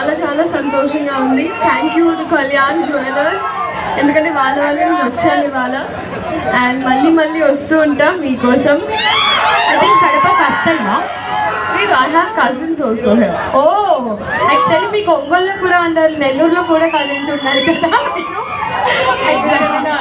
చాలా చాలా సంతోషంగా ఉంది. Thank you to Kalyan jewellers, ఎందుకంటే వాళ్ళ వల్ల నేను వచ్చాను ఇవాళ. అండ్ మళ్ళీ మళ్ళీ వస్తూ ఉంటాం మీకోసం. కడప ఫస్ట్ టైమా? లేదు, I have cousins also here. Oh, actually మీకు ఒంగోలులో కూడా ఉండాలి, నెల్లూరులో కూడా కజిన్స్ ఉన్నారు కదా. ఎగ్జాక్ట్గా